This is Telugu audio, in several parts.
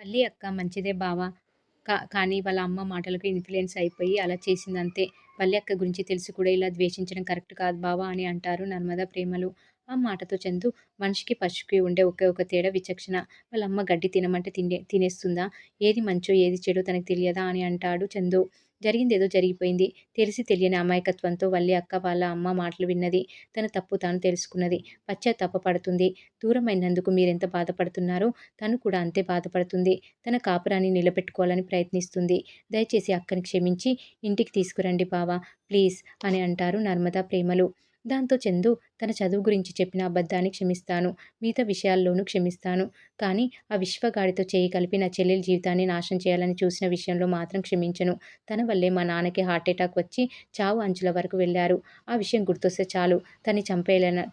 వల్లి అక్క మంచిదే బావ. కానీ వాళ్ళ అమ్మ మాటలకు ఇన్‌ఫ్లూయెన్స్ అయిపోయి అలా చేసిందంతే. వల్లి అక్క గురించి తెలిసి కూడా ఇలా ద్వేషించడం కరెక్ట్ కాదు బావ అని అంటారు నర్మద, ప్రేమలు. ఆ మాటతో చందు మనిషికి పశువుకి ఉండే ఒకే ఒక తేడా విచక్షణ. వాళ్ళ అమ్మ గడ్డి తినమంటే తినేస్తుందా? ఏది మంచో ఏది చెడో తనకు తెలియదా అని అంటాడు చందు. జరిగిందేదో జరిగిపోయింది. తెలిసి తెలియని అమాయకత్వంతో వల్లి అక్క వాళ్ళ అమ్మ మాటలు విన్నది. తన తప్పు తాను తెలుసుకున్నది. పశ్చాత్తాప పడుతుంది. దూరమైనందుకు మీరెంత బాధపడుతున్నారో తను కూడా అంతే బాధపడుతుంది. తన కాపురాన్ని నిలబెట్టుకోవాలని ప్రయత్నిస్తుంది. దయచేసి అక్కని క్షమించి ఇంటికి తీసుకురండి బావ ప్లీజ్ అని అంటారు నర్మద, ప్రేమలు. దాంతో చందు తన చదువు గురించి చెప్పిన అబద్ధాన్ని క్షమిస్తాను. మిగతా విషయాల్లోనూ క్షమిస్తాను. కానీ ఆ విశ్వగాడితో చేయి కలిపి నా చెల్లెలి జీవితాన్ని నాశనం చేయాలని చూసిన విషయంలో మాత్రం క్షమించను. తన వల్లే మా నాన్నకి హార్ట్‌ఎటాక్ వచ్చి చావు అంచుల వరకు వెళ్లారు. ఆ విషయం గుర్తొస్తే చాలు తన్ని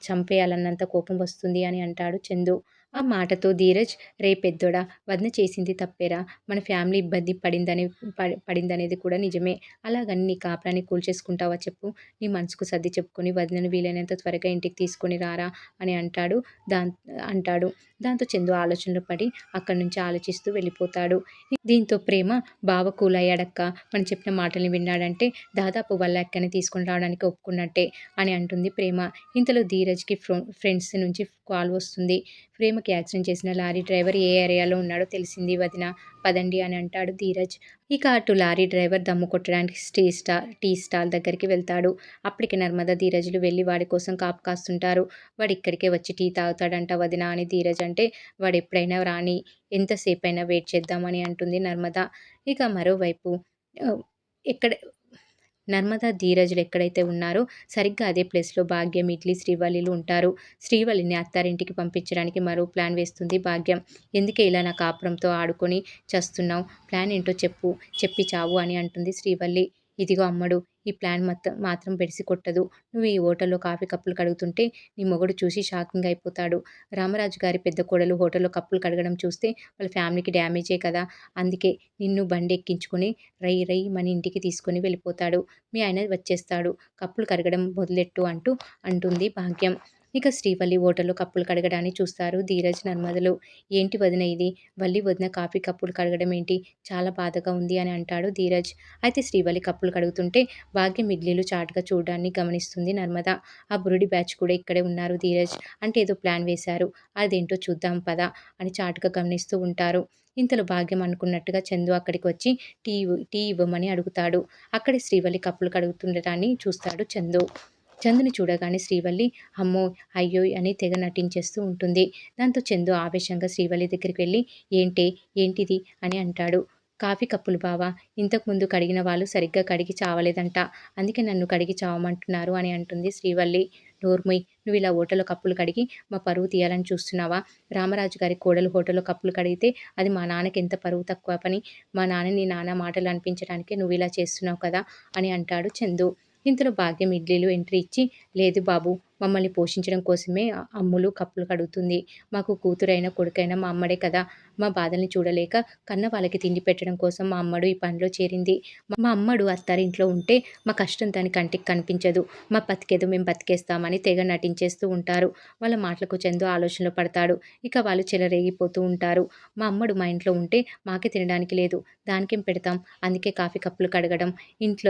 చంపేయాలన్నంత కోపం వస్తుంది అని అంటాడు చందు. ఆ మాటతో ధీరజ్ రేయ్ పెద్దోడా! వదిన చేసింది తప్పేరా! మన ఫ్యామిలీ ఇబ్బంది పడిందనేది కూడా నిజమే. అలాగని నీ కాపురాన్ని కూల్చేసుకుంటావా చెప్పు? నీ మనసుకు సర్ది చెప్పుకొని వదినని వీలైనంత త్వరగా ఇంటికి తీసుకొని రారా అని దాన్ అంటాడు. దాంతో చందు ఆలోచనలో పడి అక్కడి నుంచి ఆలోచిస్తూ వెళ్ళిపోతాడు. దీంతో ప్రేమ బావ కూలయ్యాడక్కా! మనం చెప్పిన మాటల్ని విన్నాడంటే దాదాపు వాళ్ళ అక్కని తీసుకొని రావడానికి ఒప్పుకున్నట్టే అని అంటుంది ప్రేమ. ఇంతలో ధీరజ్‌కి ఫ్రెండ్స్ నుంచి కాల్ వస్తుంది. ప్రేమకి యాక్సిడెంట్ చేసిన లారీ డ్రైవర్ ఏ ఏరియాలో ఉన్నాడో తెలిసింది వదిన. పదండి అని అంటాడు ధీరజ్. ఇక అటు లారీ డ్రైవర్ దమ్ము కొట్టడానికి టీ స్టాల్ దగ్గరికి వెళ్తాడు. అప్పటికి నర్మద, ధీరజ్‌లు వెళ్లి వాడి కోసం కాపు కాస్తుంటారు. వాడిక్కడికే వచ్చి టీ తాగుతాడంట వదిన అని ధీరజ్ అంటే, వాడెప్పుడైనా రాని ఎంతసేపైనా వెయిట్ చేద్దాం అని అంటుంది నర్మద. ఇక మరోవైపు ఆహ్, ఎక్కడ నర్మద, ధీరజ్‌లు ఎక్కడైతే ఉన్నారో సరిగ్గా అదే ప్లేస్‌లో భాగ్యం, ఇడ్లీ, శ్రీవల్లిలు ఉంటారు. శ్రీవల్లిని అత్తారింటికి పంపించడానికి మరో ప్లాన్ వేస్తుంది భాగ్యం. ఎందుకే ఇలా నా కాపురంతో ఆడుకొని చస్తున్నావు? ప్లాన్ ఏంటో చెప్పు. చెప్పి చావు అని అంటుంది శ్రీవల్లి. ఇదిగో అమ్మడు ఈ ప్లాన్ మాత్రం బెడిసి కొట్టదు. నువ్వు ఈ హోటల్‌లో కాఫీ కప్పులు కడుగుతుంటే నీ మొగుడు చూసి షాకింగ్ అయిపోతాడు. రామరాజు గారి పెద్ద కోడలు హోటల్‌లో కప్పులు కడగడం చూస్తే వాళ్ళ ఫ్యామిలీకి డ్యామేజే కదా! అందుకే నిన్ను బండెక్కించుకొని రై మన ఇంటికి తీసుకొని వెళ్ళిపోతాడు. మీ ఆయన వచ్చేస్తాడు. కప్పులు కడగడం మొదలెట్టు అంటుంది భాగ్యం. ఇక శ్రీవల్లి హోటల్‌లో కప్పులు కడగడాన్ని చూస్తారు ధీరజ్, నర్మదలు. ఏంటి వదిన ఇది? వల్లి వదిన కాఫీ కప్పులు కడగడం ఏంటి? చాలా బాధగా ఉంది అని అంటాడు ధీరజ్. అయితే శ్రీవల్లి కప్పులు కడుగుతుంటే భాగ్యం ఇడ్లీలు చాటుగా చూడడాన్ని గమనిస్తుంది నర్మద. ఆ బురుడి బ్యాచ్ కూడా ఇక్కడే ఉన్నారు ధీరజ్. అంటే ఏదో ప్లాన్ వేశారు. అదేంటో చూద్దాం పద అని చాటుగా గమనిస్తూ ఉంటారు. ఇంతలో భాగ్యం అనుకున్నట్టుగా చందు అక్కడికి వచ్చి టీ ఇవ్వమని అడుగుతాడు. అక్కడే శ్రీవల్లి కప్పులు కడుగుతుండటాన్ని చూస్తాడు చందు. చందుని చూడగానే శ్రీవల్లి అమ్మో! అయ్యోయ్! అని తెగ నటించేస్తూ ఉంటుంది. దాంతో చందు ఆవేశంగా శ్రీవల్లి దగ్గరికి వెళ్లి ఏంటిది అని అంటాడు. కాఫీ కప్పులు బావ. ఇంతకుముందు కడిగిన వాళ్ళు సరిగ్గా కడిగి చావలేదంట. అందుకే నన్ను కడిగి చావమంటున్నారు అని అంటుంది శ్రీవల్లి. నోర్ముయ్! నువ్విలా హోటల్‌లో కప్పులు కడిగి మా పరువు తీయాలని చూస్తున్నావా? రామరాజు గారి కోడలు హోటల్‌లో కప్పులు కడిగితే అది మా నాన్నకి ఎంత పరువు తక్కువ పని. మా నాన్నని నానా మాటలు అనిపించడానికే నువ్విలా చేస్తున్నావు కదా! అని అంటాడు చందు. ఇంతలో భాగ్యం ఇడ్లీలు ఎంట్రీ ఇచ్చి, లేదు బాబు మమ్మల్ని పోషించడం కోసమే అమ్ములు కప్పులు కడుగుతుంది. మాకు కూతురైనా, కొడుకైనా మా అమ్మడే కదా! మా బాధల్ని చూడలేక కన్న వాళ్ళకి తిండి పెట్టడం కోసం మా అమ్మడు ఈ పనిలో చేరింది. మా అమ్మడు అత్తారింట్లో ఉంటే మా కష్టం దాని కంటికి కనిపించదు. మా బతికేదో మేము బతికేస్తామని తెగ నటించేస్తూ ఉంటారు. వాళ్ళ మాటలకు చందు ఆలోచనలో పడతాడు. ఇక వాళ్ళు చెలరేగిపోతూ ఉంటారు. మా అమ్మడు మా ఇంట్లో ఉంటే మాకే తినడానికి లేదు. దానికేం పెడతాం? అందుకే కాఫీ కప్పులు కడగడం,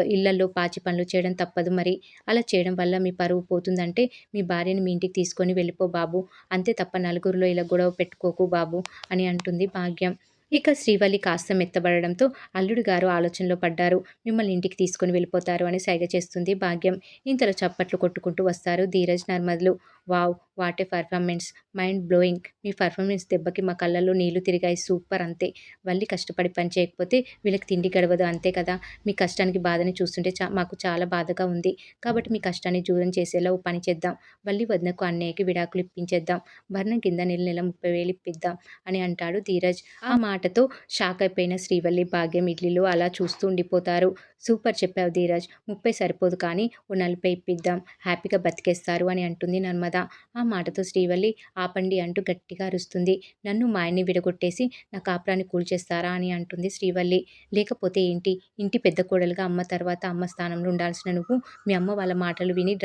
ఇళ్లల్లో పాచి పనులు చేయడం తప్పదు మరి. అలా చేయడం వల్ల మీ పరువు పోతుందంటే మీ భార్యని మీ ఇంటికి తీసుకొని వెళ్ళిపో బాబు. అంతే తప్ప నలుగురిలో ఇలా గొడవ పెట్టుకోకు బాబు అని అంటుంది భాగ్యం. ఇక శ్రీవల్లి కాస్త మెత్తబడడంతో అల్లుడు గారు ఆలోచనలో పడ్డారు. మిమ్మల్ని ఇంటికి తీసుకొని వెళ్ళిపోతారు అని సైగ చేస్తుంది భాగ్యం. ఇంతలో చప్పట్లు కొట్టుకుంటూ వస్తారు ధీరజ్, నర్మదలు. Wow! What a performance! Mind blowing! మీ పెర్ఫార్మెన్స్ దెబ్బకి మా కళ్ళల్లో నీళ్లు తిరిగాయి సూపర్ అంతే. వల్లి కష్టపడి పని చేయకపోతే వీళ్ళకి తిండి గడవదు అంతే కదా! మీ కష్టానికి బాధని చూస్తుంటే మాకు చాలా బాధగా ఉంది. కాబట్టి మీ కష్టాన్ని దూరం చేసేలా ఓ పని చేద్దాం. వల్లి వదినకు, అన్నయ్యకి విడాకులు ఇప్పించేద్దాం. భరణం కింద నెల నెల 30,000 ఇప్పిద్దాం అని అంటాడు ధీరజ్. ఆ మాటతో షాక్ అయిపోయిన శ్రీవల్లి, భాగ్యం ఇడ్లీలు అలా చూస్తూ ఉండిపోతారు. సూపర్ చెప్పావు ధీరజ్. 30 సరిపోదు కానీ ఓ 40 ఇప్పిద్దాం. హ్యాపీగా బతికేస్తారు అని అంటుంది నర్మద. ఆ మాటతో శ్రీవల్లి ఆపండి అంటూ గట్టిగా అరుస్తుంది. నన్ను మా ఆయన్ని విడగొట్టేసి నా కాపురాన్ని కూల్చేస్తారా అని అంటుంది శ్రీవల్లి. లేకపోతే ఏంటి? ఇంటి పెద్ద కోడలుగా అమ్మ తర్వాత అమ్మ స్థానంలో ఉండాల్సిన నువ్వు మీ అమ్మ వాళ్ళ మాటలు విని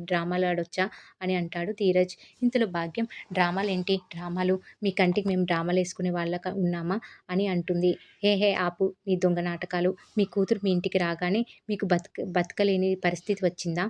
డ్రామాలాడొచ్చా అని అంటాడు ధీరజ్. ఇంతలో భాగ్యం డ్రామాలేంటి డ్రామాలు? మీ కంటికి మేము డ్రామాలేసుకునే వాళ్ళగా ఉన్నామా? అమ్మ అని అంటుంది. హే ఆపు నీ దొంగ నాటకాలు. మీ కూతురు మీ ఇంటికి రాగానే మీకు బతకలేని పరిస్థితి వచ్చిందా?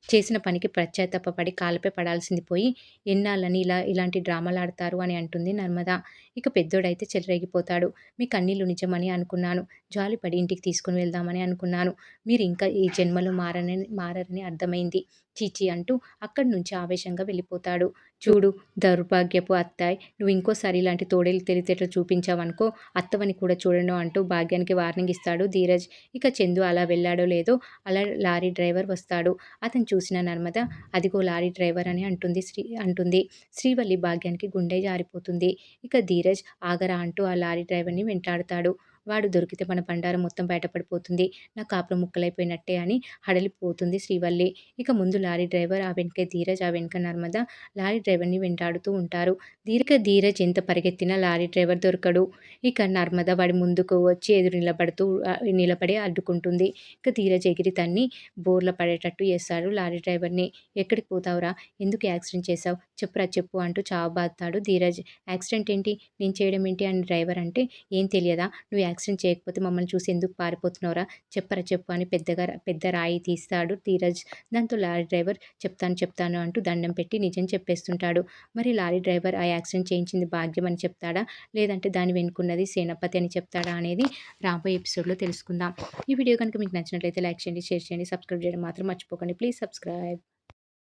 చేసిన పనికి పశ్చాత్తాపపడి కాళ్ళపై పడాల్సింది పోయి ఎన్నాళ్ళని ఇలాంటి డ్రామాలాడతారు అని అంటుంది నర్మద. ఇక పెద్దోడైతే చెలరేగిపోతాడు. మీ కన్నీళ్లు నిజమని అనుకున్నాను. జాలిపడి ఇంటికి తీసుకుని వెళ్దామని అనుకున్నాను. మీరింకా ఈ జన్మలో మారరని అర్థమైంది. ఛీ అంటూ అక్కడి నుంచి ఆవేశంగా వెళ్ళిపోతాడు. చూడు దౌర్భాగ్యపు అత్తాయ్, నువ్వు ఇంకోసారి ఇలాంటి తోడేలు తెలివితేటలు చూపించావనుకో అత్తవని కూడా చూడను అంటూ భాగ్యానికి వార్నింగ్ ఇస్తాడు ధీరజ్. ఇక చందు అలా వెళ్ళాడో లేదో అలా లారీ డ్రైవర్ వస్తాడు. అతను చూసిన నర్మద అదిగో లారీ డ్రైవర్ అని అంటుంది. శ్రీవల్లి భాగ్యానికి గుండె జారిపోతుంది. ఇక ధీరజ్ ఆగరా అంటూ ఆ లారీ డ్రైవర్ని వెంటాడుతాడు. వాడు దొరికితే మన బండారం మొత్తం బయటపడిపోతుంది. నా కాపురం ముక్కలైపోయినట్టే అని హడలిపోతుంది శ్రీవల్లి. ఇక ముందు లారీ డ్రైవర్, ఆ వెనకే ధీరజ్, ఆ వెనక నర్మద లారీ డ్రైవర్ని వెంటాడుతూ ఉంటారు. ధీరజ్ ఎంత పరిగెత్తినా లారీ డ్రైవర్ దొరకడు. ఇక నర్మద వాడి ముందుకు వచ్చి ఎదురు నిలబడి అడ్డుకుంటుంది. ఇక ధీరజ్ ఎగిరి తన్ని బోర్ల పడేటట్టు చేస్తాడు లారీ డ్రైవర్ని. ఎక్కడికి పోతావురా? ఎందుకు యాక్సిడెంట్ చేశావు? చెప్పురా చెప్పు అంటూ చావబాదుతాడు ధీరజ్. యాక్సిడెంట్ ఏంటి? నేను చేయడం ఏంటి అని డ్రైవర్ అంటే, ఏం తెలియదా? నువ్వు యాక్సిడెంట్ చేయకపోతే మమ్మల్ని చూసి ఎందుకు పారిపోతున్నావురా? చెప్పు అని పెద్ద రాయి తీస్తాడు ధీరజ్. దాంతో లారీ డ్రైవర్ చెప్తాను అంటూ దండం పెట్టి నిజం చెప్పేస్తుంటాడు. మరి లారీ డ్రైవర్ ఆ యాక్సిడెంట్ చేయించింది భాగ్యం అని చెప్తాడా? లేదంటే దాని వెనుకున్నది సేనపతి అని చెప్తాడా అనేది రాబోయే ఎపిసోడ్లో తెలుసుకుందాం. ఈ వీడియో కనుక మీకు నచ్చినట్లయితే లైక్ చేయండి, షేర్ చేయండి, సబ్స్క్రైబ్ చేయడం మాత్రం మర్చిపోకండి. Please subscribe.